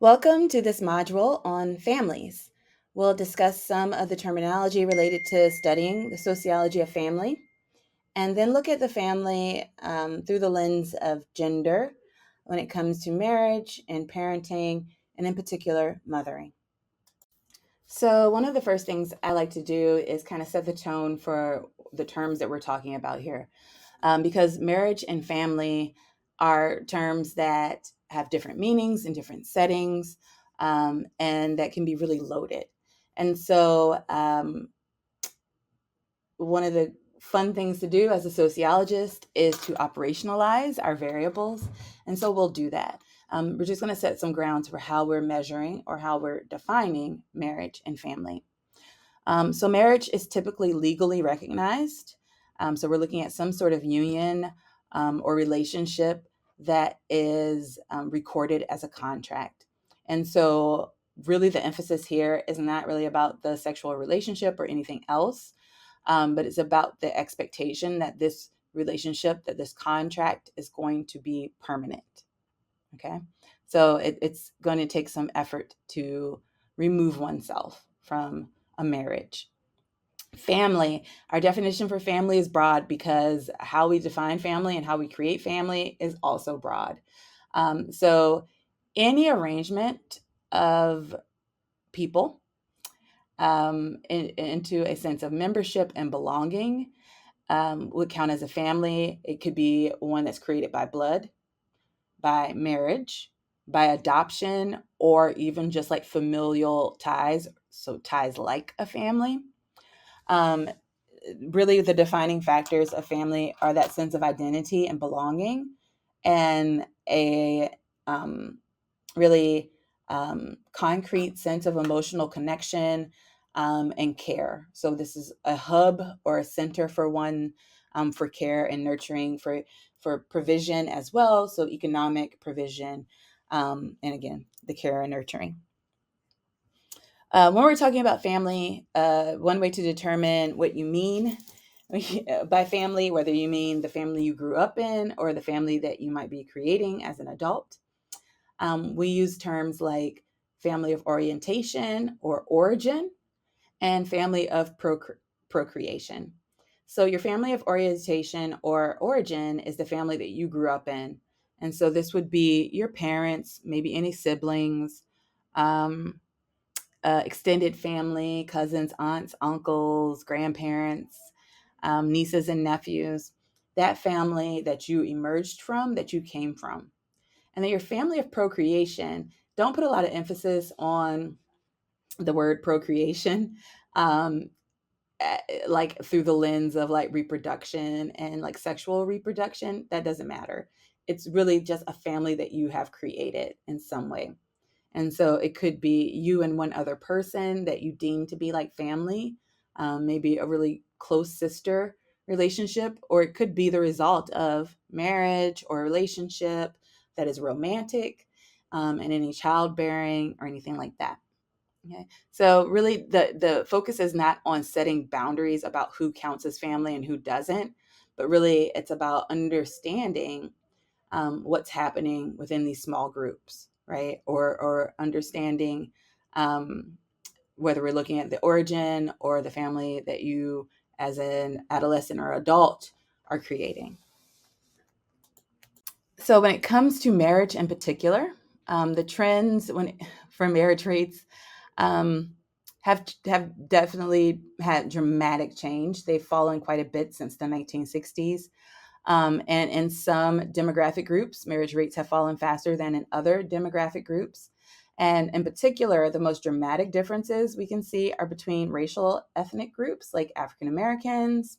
Welcome to this module on families. We'll discuss some of the terminology related to studying the sociology of family, and then look at the family through the lens of gender when it comes to marriage and parenting, and in particular, mothering. So, one of the first things I like to do is kind of set the tone for the terms that we're talking about here, because marriage and family are terms that have different meanings in different settings, and that can be really loaded. And so, one of the fun things to do as a sociologist is to operationalize our variables. And so we'll do that. We're just going to set some grounds for how we're measuring or how we're defining marriage and family. So marriage is typically legally recognized. So we're looking at some sort of union or relationship that is recorded as a contract. And so really the emphasis here is not really about the sexual relationship or anything else, but it's about the expectation that this relationship, that this contract is going to be permanent. Okay. So it's going to take some effort to remove oneself from a marriage. Family, our definition for family is broad because how we define family and how we create family is also broad. So any arrangement of people into a sense of membership and belonging would count as a family. It could be one that's created by blood, by marriage, by adoption, or even just like familial ties, so ties like a family. Um, Really, the defining factors of family are that sense of identity and belonging, and a really concrete sense of emotional connection and care. So this is a hub or a center for one, for care and nurturing, for provision as well. So economic provision, and again, the care and nurturing. When we're talking about family, one way to determine what you mean by family, whether you mean the family you grew up in or the family that you might be creating as an adult, we use terms like family of orientation or origin and family of procreation. So, your family of orientation or origin is the family that you grew up in. And so, this would be your parents, maybe any siblings, um, extended family, cousins, aunts, uncles, grandparents, nieces, and nephews. That family that you emerged from, that you came from. And then your family of procreation, don't put a lot of emphasis on the word procreation, um, like through the lens of like reproduction and like sexual reproduction. That doesn't matter. It's really just a family that you have created in some way. And so it could be you and one other person that you deem to be like family, maybe a really close sister relationship, or it could be the result of marriage or a relationship that is romantic, and any childbearing or anything like that. Okay. So really the focus is not on setting boundaries about who counts as family and who doesn't, but really it's about understanding what's happening within these small groups, right? Or understanding whether we're looking at the origin or the family that you, as an adolescent or adult, are creating. So when it comes to marriage in particular, the trends for marriage rates um, have definitely had dramatic change. They've fallen quite a bit since the 1960s. And in some demographic groups, marriage rates have fallen faster than in other demographic groups. And in particular, the most dramatic differences we can see are between racial ethnic groups like African Americans,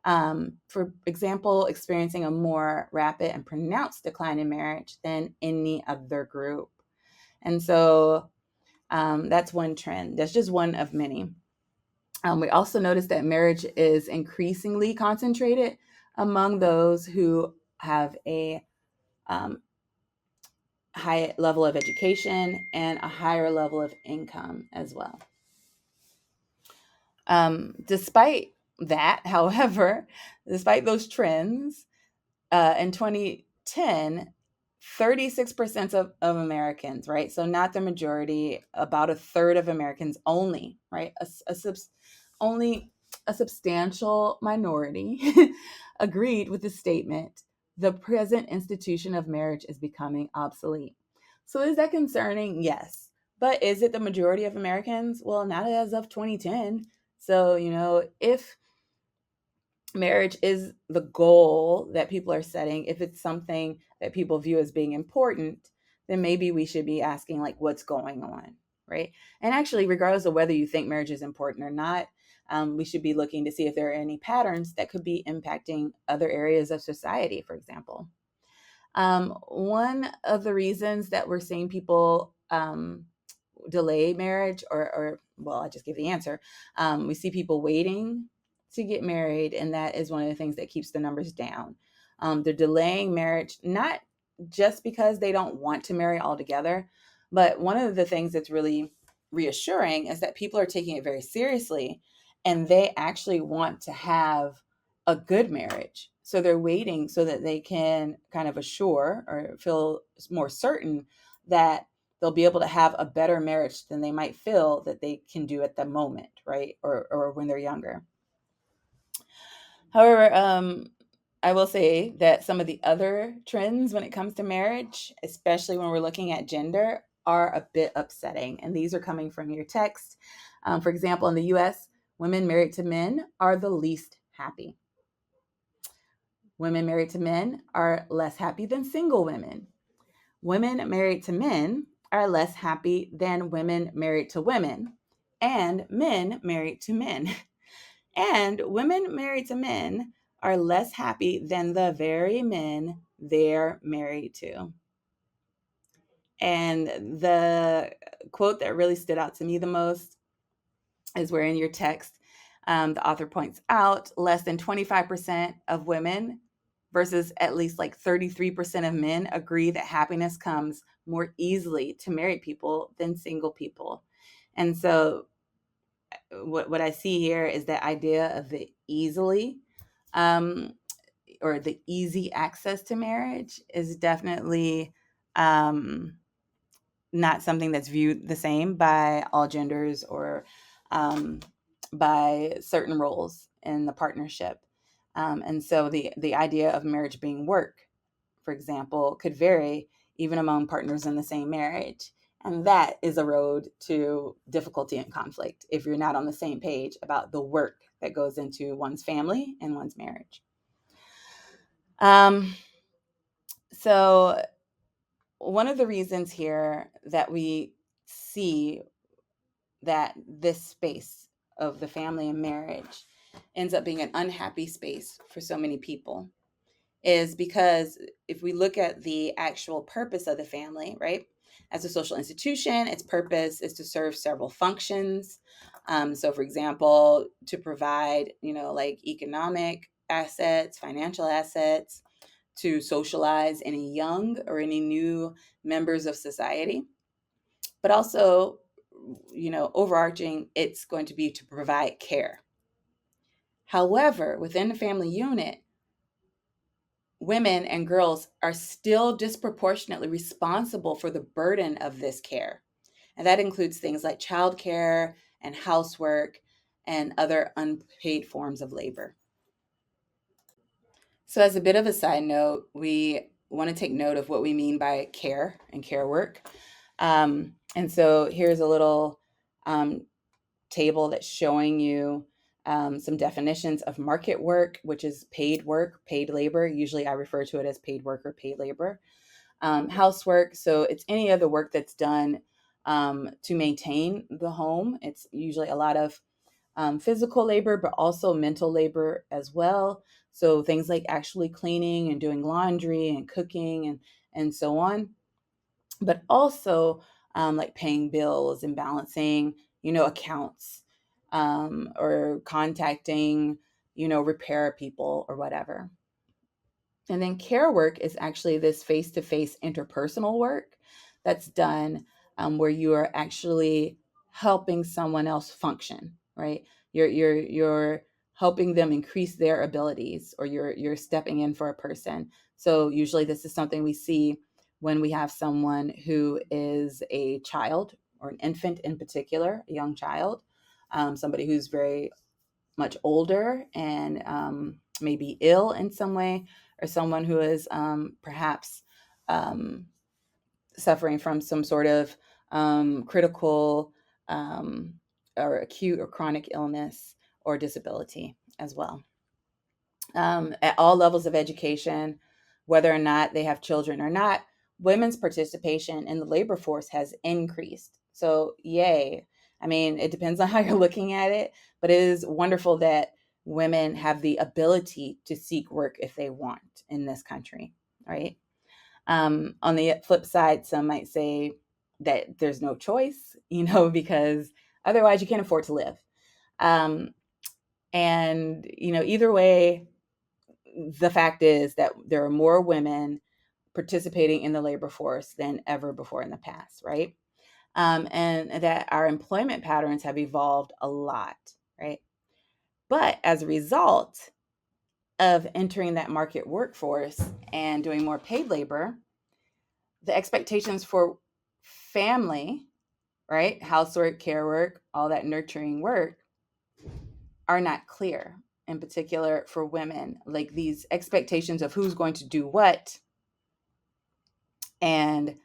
for example, experiencing a more rapid and pronounced decline in marriage than any other group. And so that's one trend. That's just one of many. We also notice that marriage is increasingly concentrated among those who have a um, high level of education and a higher level of income as well. Despite that, however, despite those trends, in 2010, 36% of Americans, right? So not the majority, about a third of Americans only, right? Only a substantial minority agreed with the statement, the present institution of marriage is becoming obsolete. So is that concerning? Yes. But is it the majority of Americans? Well, not as of 2010. So, if marriage is the goal that people are setting, if it's something that people view as being important, then maybe we should be asking, like, what's going on, right? And actually, regardless of whether you think marriage is important or not, we should be looking to see if there are any patterns that could be impacting other areas of society, for example. One of the reasons that we're seeing people delay marriage, or well, I just gave the answer. We see people waiting to get married, and that is one of the things that keeps the numbers down. They're delaying marriage not just because they don't want to marry altogether, but one of the things that's really reassuring is that people are taking it very seriously, and they actually want to have a good marriage. So they're waiting so that they can kind of assure or feel more certain that they'll be able to have a better marriage than they might feel that they can do at the moment, right? Or when they're younger. However, I will say that some of the other trends when it comes to marriage, especially when we're looking at gender, are a bit upsetting. And these are coming from your text. For example, in the US, women married to men are the least happy. Women married to men are less happy than single women. Women married to men are less happy than women married to women, and men married to men. And women married to men are less happy than the very men they're married to. And the quote that really stood out to me the most is where in your text, the author points out less than 25% of women versus at least like 33% of men agree that happiness comes more easily to married people than single people. And so what I see here is that idea of the easily, um, or the easy access to marriage is definitely not something that's viewed the same by all genders, or um, by certain roles in the partnership. And so the idea of marriage being work, for example, could vary even among partners in the same marriage. And that is a road to difficulty and conflict if you're not on the same page about the work that goes into one's family and one's marriage. Um, so, one of the reasons here that we see that this space of the family and marriage ends up being an unhappy space for so many people is because if we look at the actual purpose of the family, right? As a social institution, its purpose is to serve several functions. So, for example, to provide, like economic assets, financial assets, to socialize any young or any new members of society, but also, overarching, it's going to be to provide care. However, within the family unit, women and girls are still disproportionately responsible for the burden of this care. And that includes things like childcare and housework and other unpaid forms of labor. So, as a bit of a side note, we want to take note of what we mean by care and care work. And so, here's a little um, table that's showing you some definitions of market work, which is paid work, paid labor. Usually I refer to it as paid work or paid labor. Housework, so it's any other work that's done to maintain the home. It's usually a lot of physical labor, but also mental labor as well. So things like actually cleaning and doing laundry and cooking and so on, but also like paying bills and balancing, accounts, or contacting, repair people or whatever. And then care work is actually this face-to-face interpersonal work that's done where you are actually helping someone else function, right? You're helping them increase their abilities, or you're stepping in for a person. So usually this is something we see when we have someone who is a child or an infant in particular, a young child, somebody who's very much older and maybe ill in some way, or someone who is perhaps um, suffering from some sort of critical um, or acute or chronic illness or disability as well. At all levels of education, whether or not they have children or not, women's participation in the labor force has increased. So, yay. I mean, it depends on how you're looking at it, but it is wonderful that women have the ability to seek work if they want in this country, right? On the flip side, some might say that there's no choice, because otherwise you can't afford to live. Um, and, either way, the fact is that there are more women participating in the labor force than ever before in the past, right? And that our employment patterns have evolved a lot, right? But as a result of entering that market workforce and doing more paid labor, the expectations for family, right? Housework, care work, all that nurturing work are not clear, in particular for women. Like these expectations of who's going to do what and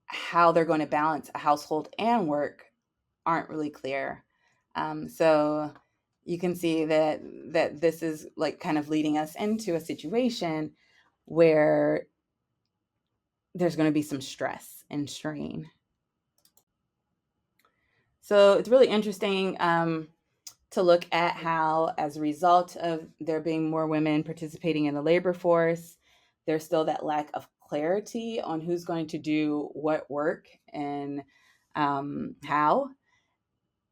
how they're going to balance a household and work aren't really clear. So you can see that this is like kind of leading us into a situation where there's going to be some stress and strain. So it's really interesting to look at how, as a result of there being more women participating in the labor force, there's still that lack of clarity on who's going to do what work and how.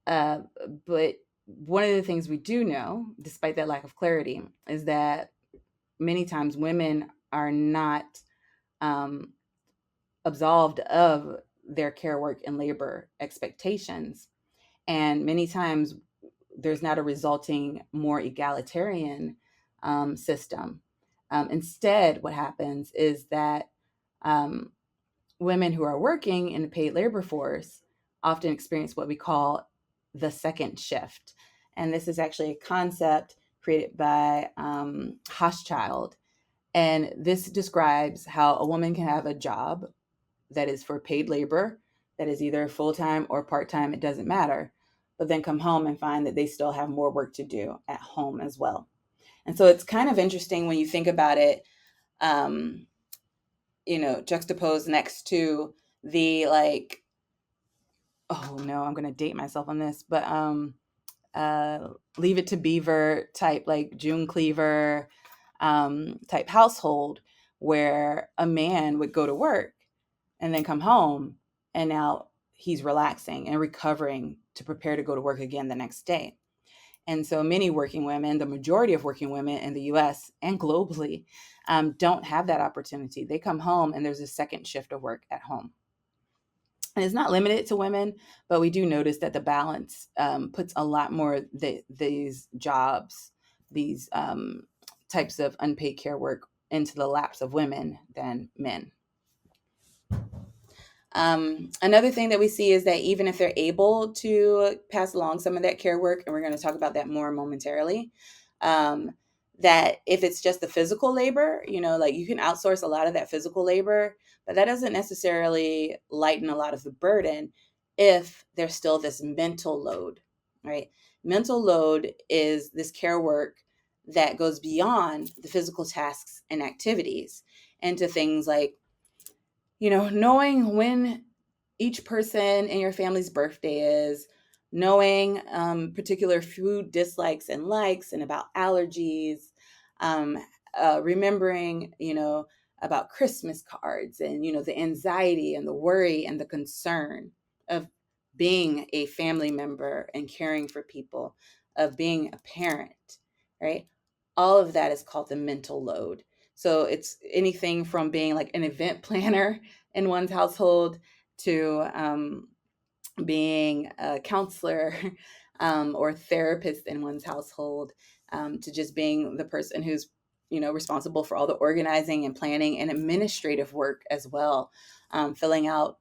Uh, but one of the things we do know, despite that lack of clarity, is that many times women are not um, absolved of their care work and labor expectations. And many times there's not a resulting more egalitarian system. Instead, what happens is that um, women who are working in the paid labor force often experience what we call the second shift. And this is actually a concept created by Hochschild. And this describes how a woman can have a job that is for paid labor, that is either full time or part time, it doesn't matter, but then come home and find that they still have more work to do at home as well. And so it's kind of interesting when you think about it, um, juxtaposed next to the like, oh no, I'm going to date myself on this, but Leave It to Beaver type, like June Cleaver type household where a man would go to work and then come home and now he's relaxing and recovering to prepare to go to work again the next day. And so many working women, the majority of working women in the US and globally, don't have that opportunity. They come home and there's a second shift of work at home. And it's not limited to women, but we do notice that the balance puts a lot more these jobs, these types of unpaid care work into the laps of women than men. Another thing that we see is that even if they're able to pass along some of that care work, and we're going to talk about that more momentarily, um, that if it's just the physical labor, like you can outsource a lot of that physical labor, but that doesn't necessarily lighten a lot of the burden if there's still this mental load, right? Mental load is this care work that goes beyond the physical tasks and activities into things like knowing when each person in your family's birthday is, knowing particular food dislikes and likes and about allergies, um, remembering, about Christmas cards and, the anxiety and the worry and the concern of being a family member and caring for people, of being a parent, right? All of that is called the mental load. So it's anything from being like an event planner in one's household to being a counselor or therapist in one's household, to just being the person who's responsible for all the organizing and planning and administrative work as well, filling out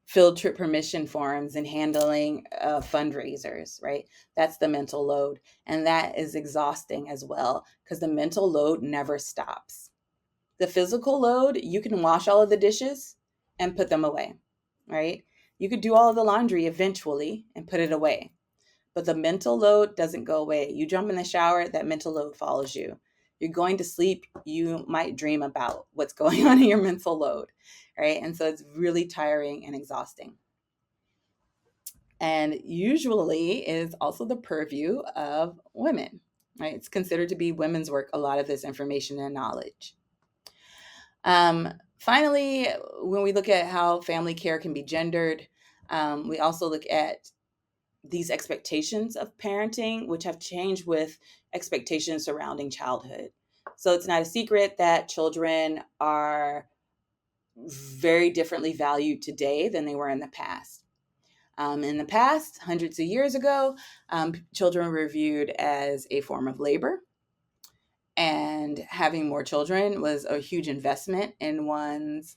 field trip permission forms and handling fundraisers, right? That's the mental load. And that is exhausting as well, because the mental load never stops. The physical load, you can wash all of the dishes and put them away, right? You could do all of the laundry eventually and put it away. But the mental load doesn't go away. You jump in the shower, that mental load follows you. You're going to sleep, you might dream about what's going on in your mental load, right? And so it's really tiring and exhausting. And usually is also the purview of women, right? It's considered to be women's work, a lot of this information and knowledge. Finally, when we look at how family care can be gendered, we also look at these expectations of parenting, which have changed with expectations surrounding childhood. So it's not a secret that children are very differently valued today than they were in the past. In the past, hundreds of years ago, children were viewed as a form of labor, and having more children was a huge investment in one's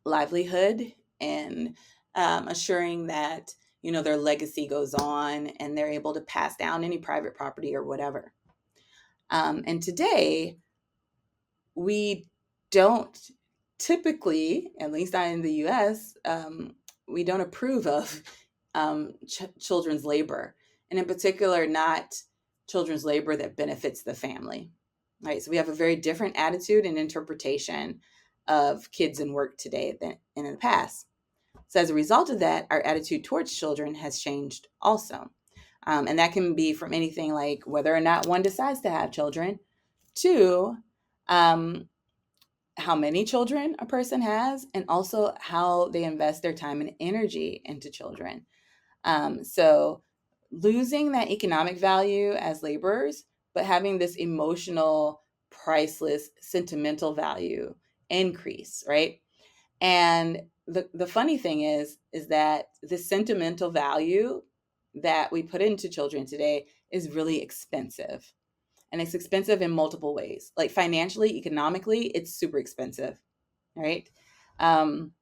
livelihood and assuring that their legacy goes on and they're able to pass down any private property or whatever. And today, we don't typically, at least not in the U.S., we don't approve of children's labor, and in particular, not children's labor that benefits the family. Right, so we have a very different attitude and interpretation of kids and work today than in the past. So as a result of that, our attitude towards children has changed also. And that can be from anything like whether or not one decides to have children to um, how many children a person has, and also how they invest their time and energy into children. So losing that economic value as laborers, but having this emotional, priceless, sentimental value increase, right? And the funny thing is that the sentimental value that we put into children today is really expensive. And it's expensive in multiple ways. Like financially, economically, it's super expensive, right? Um,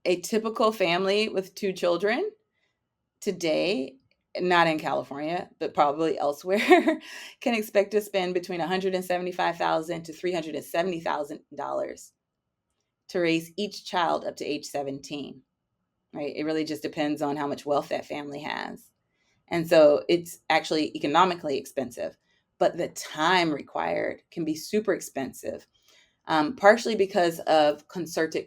a typical family with two children today, not in California, but probably elsewhere, can expect to spend between $175,000 to $370,000 to raise each child up to age 17, right? It really just depends on how much wealth that family has. And so it's actually economically expensive, but the time required can be super expensive, partially because of concerted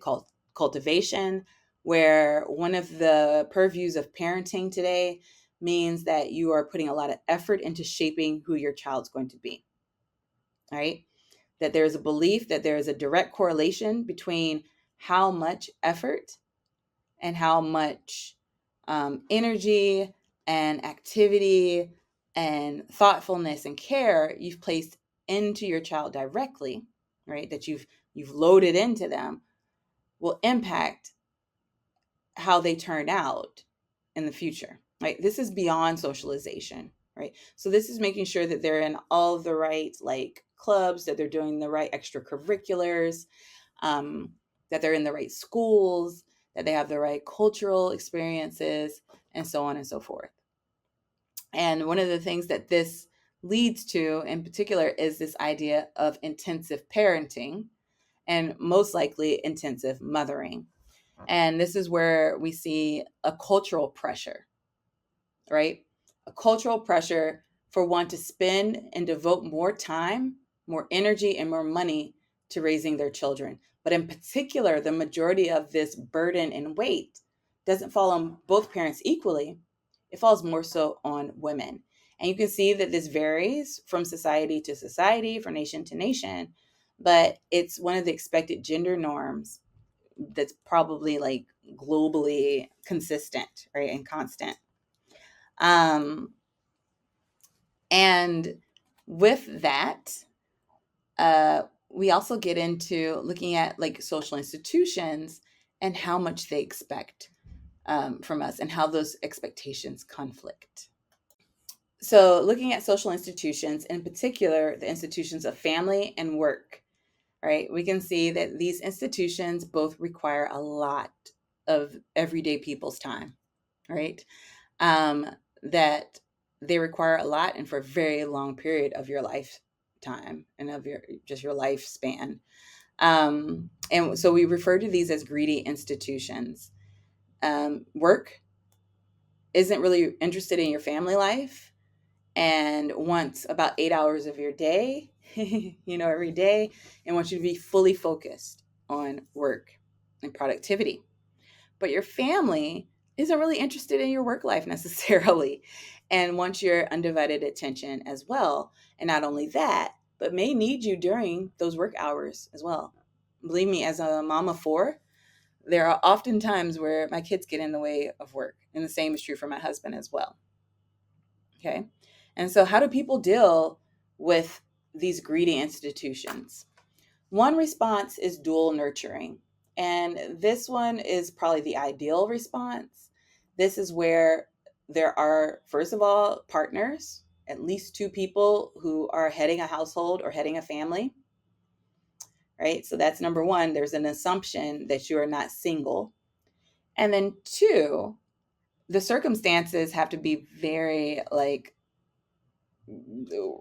cultivation, where one of the purviews of parenting today means that you are putting a lot of effort into shaping who your child's going to be, right? That there is a belief that there is a direct correlation between how much effort and how much energy and activity and thoughtfulness and care you've placed into your child directly, right? That you've loaded into them will impact how they turn out in the future, right? This is beyond socialization, right? So this is making sure that they're in all the right like clubs, that they're doing the right extracurriculars, that they're in the right schools, that they have the right cultural experiences, and so on and so forth. And one of the things that this leads to in particular is this idea of intensive parenting and most likely intensive mothering. And this is where we see a cultural pressure, right? A cultural pressure for one to spend and devote more time, more energy, and more money to raising their children. But in particular, the majority of this burden and weight doesn't fall on both parents equally. It falls more so on women. And you can see that this varies from society to society, from nation to nation, but it's one of the expected gender norms that's probably like globally consistent, right, and constant. Um, and with that, we also get into looking at like social institutions and how much they expect from us and how those expectations conflict. So, looking at social institutions, in particular, the institutions of family and work, right? We can see that these institutions both require a lot of everyday people's time, right? Um, that they require a lot and for a very long period of your lifetime and of your lifespan. And so we refer to these as greedy institutions. Work isn't really interested in your family life and wants about 8 hours of your day, every day, and wants you to be fully focused on work and productivity. But your family isn't really interested in your work life necessarily and wants your undivided attention as well. And not only that, but may need you during those work hours as well. Believe me, as a mom of four, there are often times where my kids get in the way of work. And the same is true for my husband as well. Okay. And so, how do people deal with these greedy institutions? One response is dual nurturing. And this one is probably the ideal response. This is where there are, first of all, partners, at least two people who are heading a household or heading a family, right? So that's number one. There's an assumption that you are not single. And then two, the circumstances have to be very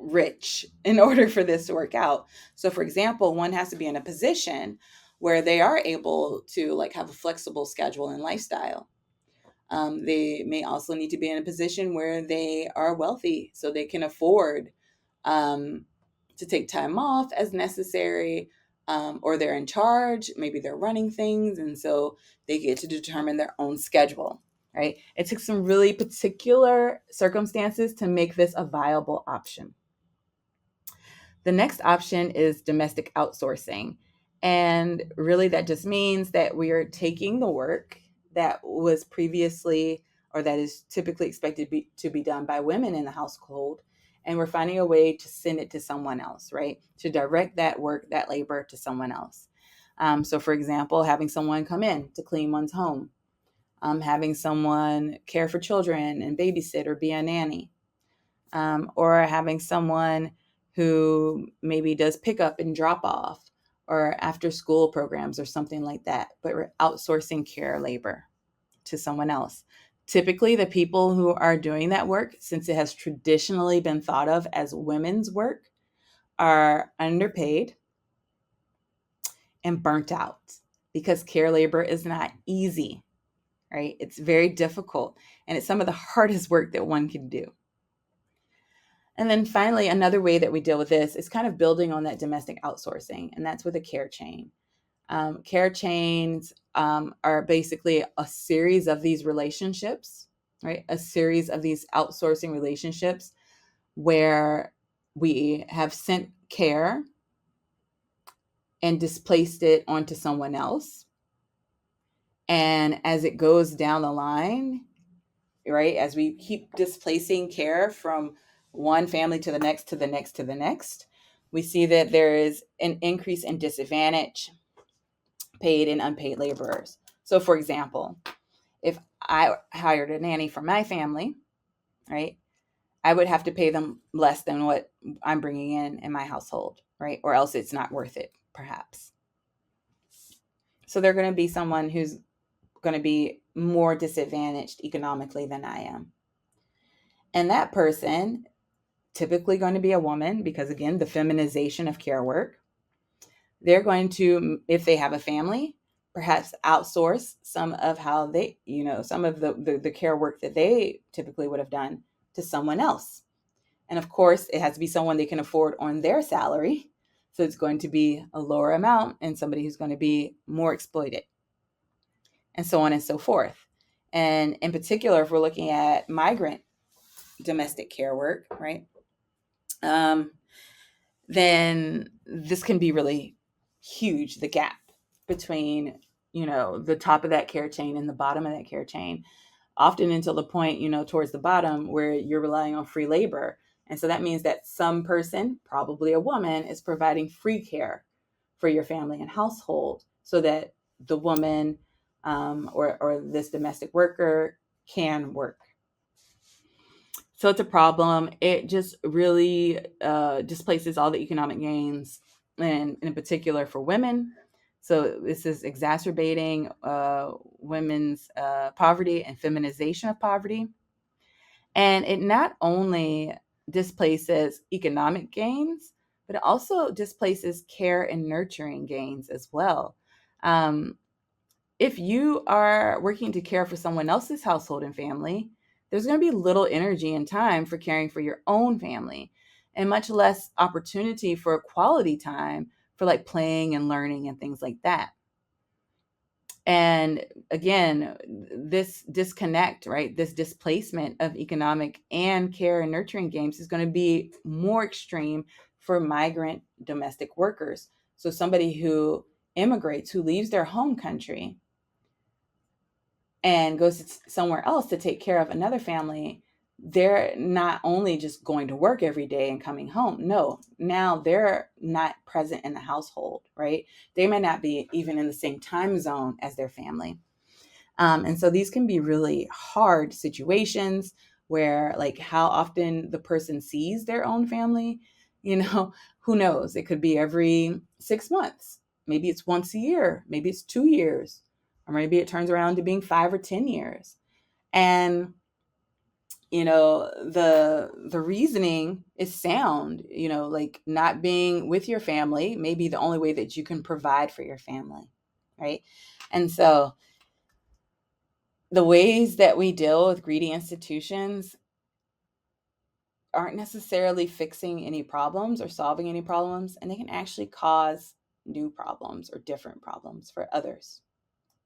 rich in order for this to work out. So for example, one has to be in a position where they are able to have a flexible schedule and lifestyle. They may also need to be in a position where they are wealthy so they can afford um, to take time off as necessary, or they're in charge, maybe they're running things, and so they get to determine their own schedule, right? It took some really particular circumstances to make this a viable option. The next option is domestic outsourcing. And really, that just means that we are taking the work that was previously or that is typically expected to be done by women in the household, and we're finding a way to send it to someone else, right? To direct that work, that labor to someone else. So, for example, having someone come in to clean one's home, having someone care for children and babysit or be a nanny, or having someone who maybe does pickup and drop off or after school programs or something like that, but we're outsourcing care labor to someone else. Typically, the people who are doing that work, since it has traditionally been thought of as women's work, are underpaid and burnt out because care labor is not easy, right? It's very difficult and it's some of the hardest work that one can do. And then finally, another way that we deal with this is kind of building on that domestic outsourcing, and that's with a care chain. Care chains are basically a series of these relationships, right? A series of these outsourcing relationships where we have sent care and displaced it onto someone else. And as it goes down the line, right, as we keep displacing care from one family to the next, to the next, to the next, we see that there is an increase in disadvantage, paid and unpaid laborers. So, for example, if I hired a nanny for my family, right, I would have to pay them less than what I'm bringing in my household, right? Or else it's not worth it, perhaps. So they're going to be someone who's going to be more disadvantaged economically than I am. And that person, typically going to be a woman, because again, the feminization of care work, they're going to, if they have a family, perhaps outsource some of how they, some of the care work that they typically would have done to someone else. And of course, it has to be someone they can afford on their salary. So it's going to be a lower amount and somebody who's going to be more exploited, and so on and so forth. And in particular, if we're looking at migrant domestic care work, right? Then this can be really huge, the gap between, the top of that care chain and the bottom of that care chain, often until the point, towards the bottom where you're relying on free labor. And so that means that some person, probably a woman, is providing free care for your family and household so that the woman or this domestic worker can work. So it's a problem. It just really displaces all the economic gains, and in particular for women. So this is exacerbating women's poverty and feminization of poverty. And it not only displaces economic gains, but it also displaces care and nurturing gains as well. Um, if you are working to care for someone else's household and family, there's going to be little energy and time for caring for your own family, and much less opportunity for quality time for like playing and learning and things like that. And again, this disconnect, right? This displacement of economic and care and nurturing gains is going to be more extreme for migrant domestic workers. So somebody who immigrates, who leaves their home country and goes somewhere else to take care of another family, they're not only just going to work every day and coming home. No, now they're not present in the household, right? They may not be even in the same time zone as their family. And so these can be really hard situations where, like, how often the person sees their own family, who knows? It could be every 6 months. Maybe it's once a year. Maybe it's 2 years. Or maybe it turns around to being 5 or 10 years. And the reasoning is sound. Like, not being with your family may be the only way that you can provide for your family, right? And so the ways that we deal with greedy institutions aren't necessarily fixing any problems or solving any problems, and they can actually cause new problems or different problems for others.